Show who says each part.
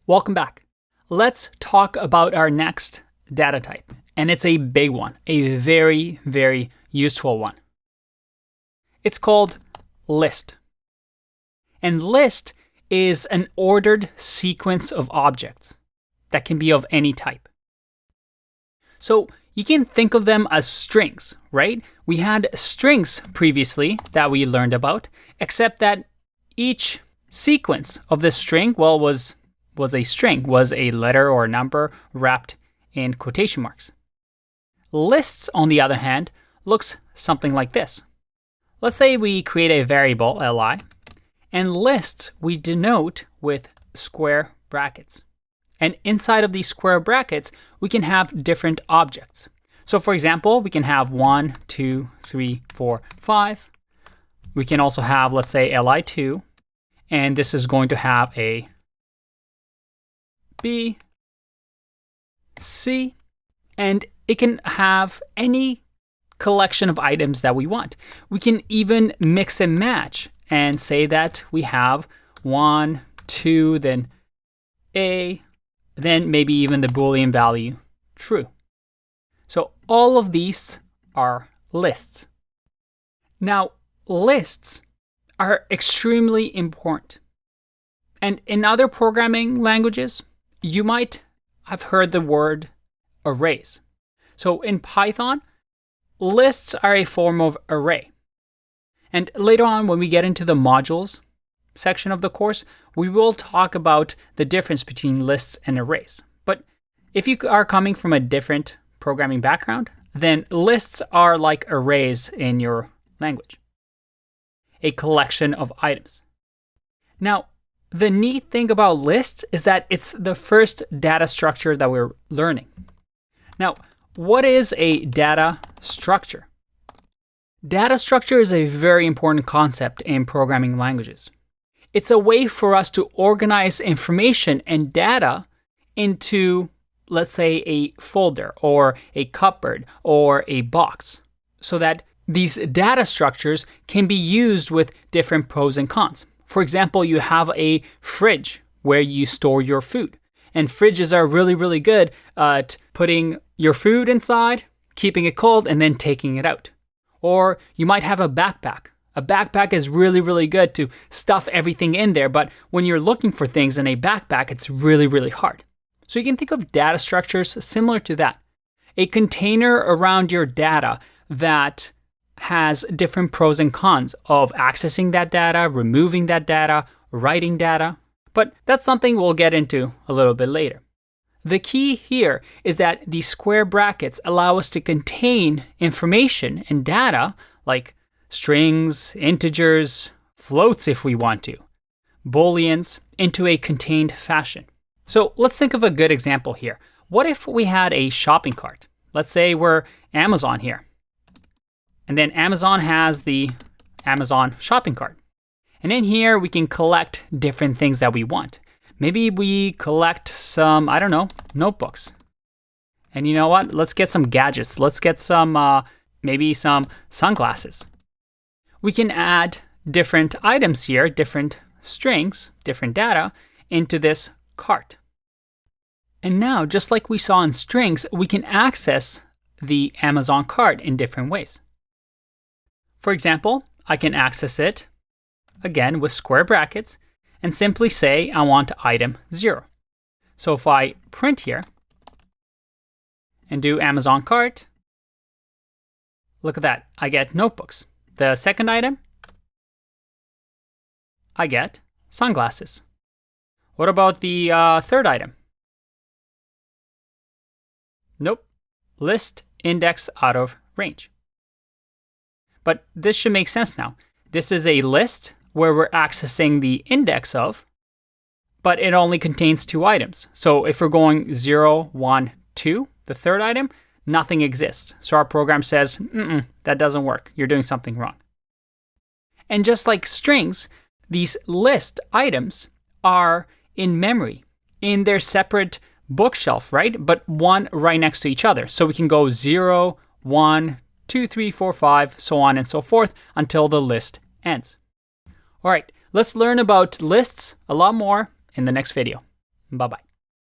Speaker 1: Welcome back. Let's talk about our next data type, and it's a big one, a very, very useful one. It's called list. And list is an ordered sequence of objects that can be of any type. So you can think of them as strings, right? We had strings previously that we learned about, except that each sequence of this string, was a string, was a letter or a number wrapped in quotation marks. Lists, on the other hand, looks something like this. Let's say we create a variable, li, and lists we denote with square brackets. And inside of these square brackets, we can have different objects. So for example, we can have 1, 2, 3, 4, 5. We can also have, let's say, li2, and this is going to have a B, C, and it can have any collection of items that we want. We can even mix and match and say that we have 1, 2, then A, then maybe even the Boolean value true. So all of these are lists. Now, lists are extremely important. And in other programming languages, you might have heard the word arrays. So in Python, lists are a form of array. And later on, when we get into the modules section of the course, we will talk about the difference between lists and arrays. But if you are coming from a different programming background, then lists are like arrays in your language, a collection of items. Now, the neat thing about lists is that it's the first data structure that we're learning. Now, what is a data structure? Data structure is a very important concept in programming languages. It's a way for us to organize information and data into, let's say, a folder or a cupboard or a box, so that these data structures can be used with different pros and cons. For example, you have a fridge where you store your food. And fridges are really, really good at putting your food inside, keeping it cold, and then taking it out. Or you might have a backpack. A backpack is really, really good to stuff everything in there, but when you're looking for things in a backpack, it's really, really hard. So you can think of data structures similar to that. A container around your data that has different pros and cons of accessing that data, removing that data, writing data. But that's something we'll get into a little bit later. The key here is that these square brackets allow us to contain information and data like strings, integers, floats if we want to, booleans, into a contained fashion. So let's think of a good example here. What if we had a shopping cart? Let's say we're Amazon here. And then Amazon has the Amazon shopping cart. And in here, we can collect different things that we want. Maybe we collect some, notebooks. And you know what? Let's get some gadgets. Let's get some, maybe some sunglasses. We can add different items here, different strings, different data into this cart. And now, just like we saw in strings, we can access the Amazon cart in different ways. For example, I can access it, again, with square brackets, and simply say I want item 0. So if I print here and do Amazon cart, look at that, I get notebooks. The second item, I get sunglasses. What about the third item? Nope, list index out of range. But this should make sense now. This is a list where we're accessing the index of, but it only contains 2 items. So if we're going 0, 1, 2, the third item, nothing exists. So our program says, that doesn't work. You're doing something wrong. And just like strings, these list items are in memory, in their separate bookshelf, right? But one right next to each other. So we can go 0, 1, 2, 3, 4, 5, so on and so forth until the list ends. All right, let's learn about lists a lot more in the next video. Bye-bye.